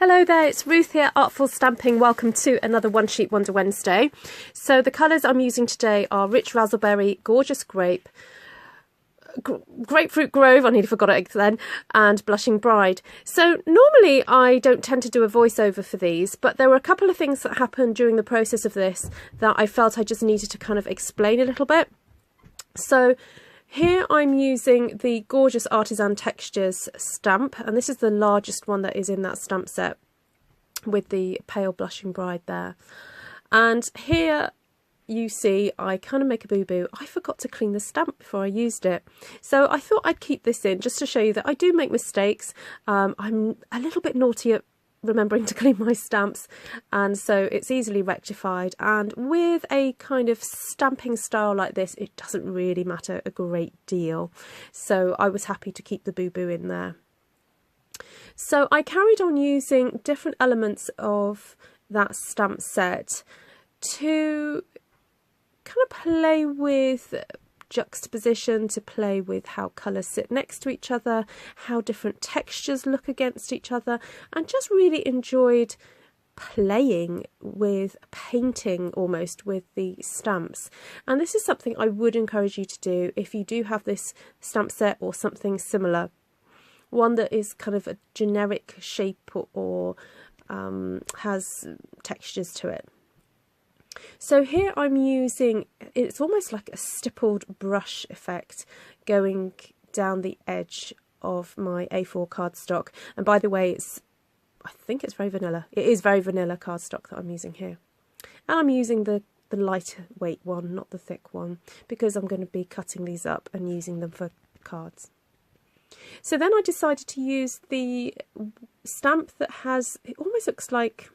Hello there, it's Ruth here, Artful Stamping. Welcome to another One Sheet Wonder Wednesday. So the colours I'm using today are Rich Razzleberry, Gorgeous Grape, Grapefruit Grove, I nearly forgot it then, and Blushing Bride. So normally I don't tend to do a voiceover for these, but there were a couple of things that happened during the process of this that I felt I just needed to kind of explain a little bit. So here I'm using the Gorgeous Artisan Textures stamp, and this is the largest one that is in that stamp set with the pale Blushing Bride there. And here you see I kind of make a boo-boo. I forgot to clean the stamp before I used it. So I thought I'd keep this in just to show you that I do make mistakes. I'm a little bit naughty at remembering to clean my stamps, and so it's easily rectified, and with a kind of stamping style like this it doesn't really matter a great deal, so I was happy to keep the boo-boo in there. So I carried on using different elements of that stamp set to kind of play with juxtaposition, to play with how colours sit next to each other, how different textures look against each other, and just really enjoyed playing with painting almost with the stamps. And this is something I would encourage you to do if you do have this stamp set or something similar, one that is kind of a generic shape or has textures to it. So here I'm using, it's almost like a stippled brush effect going down the edge of my A4 cardstock. And by the way, I think it's very vanilla. It is very vanilla cardstock that I'm using here. And I'm using the lighter weight one, not the thick one, because I'm going to be cutting these up and using them for cards. So then I decided to use the stamp that has, it almost looks like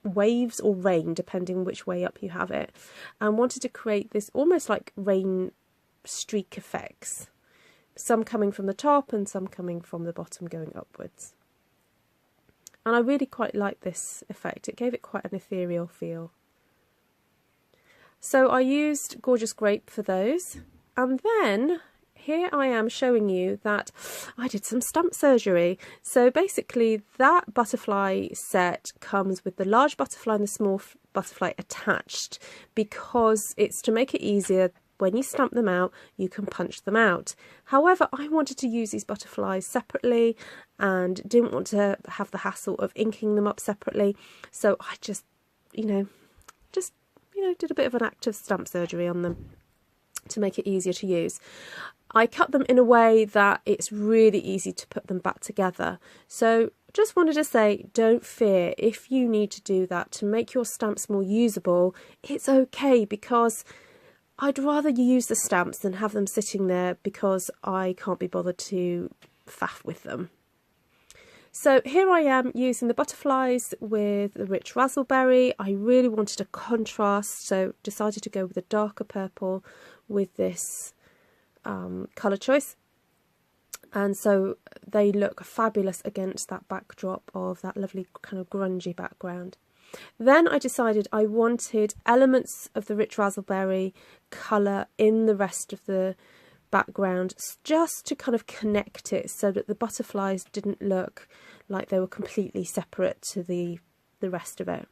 waves or rain, depending which way up you have it, and wanted to create this almost like rain streak effects, some coming from the top and some coming from the bottom going upwards. And I really quite like this effect. It gave it quite an ethereal feel. So I used Gorgeous Grape for those, and then here I am showing you that I did some stamp surgery. So basically that butterfly set comes with the large butterfly and the small butterfly attached, because it's to make it easier when you stamp them out, you can punch them out. However, I wanted to use these butterflies separately and didn't want to have the hassle of inking them up separately. So I just did a bit of an active stamp surgery on them to make it easier to use. I cut them in a way that it's really easy to put them back together. So just wanted to say, don't fear if you need to do that to make your stamps more usable. It's okay, because I'd rather you use the stamps than have them sitting there because I can't be bothered to faff with them. So here I am using the butterflies with the Rich Razzleberry. I really wanted a contrast, so decided to go with a darker purple with this colour choice, and so they look fabulous against that backdrop of that lovely kind of grungy background. Then I decided I wanted elements of the Rich Razzleberry colour in the rest of the background, just to kind of connect it so that the butterflies didn't look like they were completely separate to the rest of it.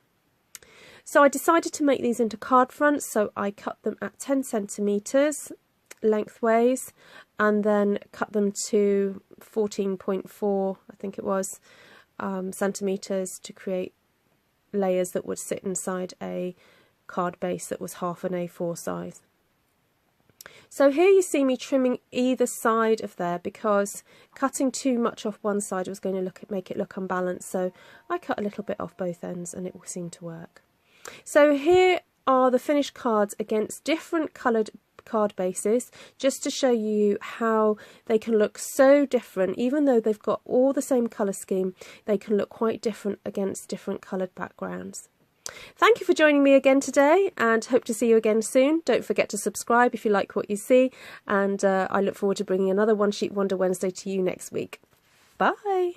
So I decided to make these into card fronts, so I cut them at 10 centimetres lengthways and then cut them to 14.4, I think it was, centimetres to create layers that would sit inside a card base that was half an A4 size. So here you see me trimming either side of there, because cutting too much off one side was going to make it look unbalanced, so I cut a little bit off both ends and it will seem to work. So here are the finished cards against different coloured card bases, just to show you how they can look so different. Even though they've got all the same colour scheme, they can look quite different against different coloured backgrounds. Thank you for joining me again today, and hope to see you again soon. Don't forget to subscribe if you like what you see, and I look forward to bringing another One Sheet Wonder Wednesday to you next week. Bye!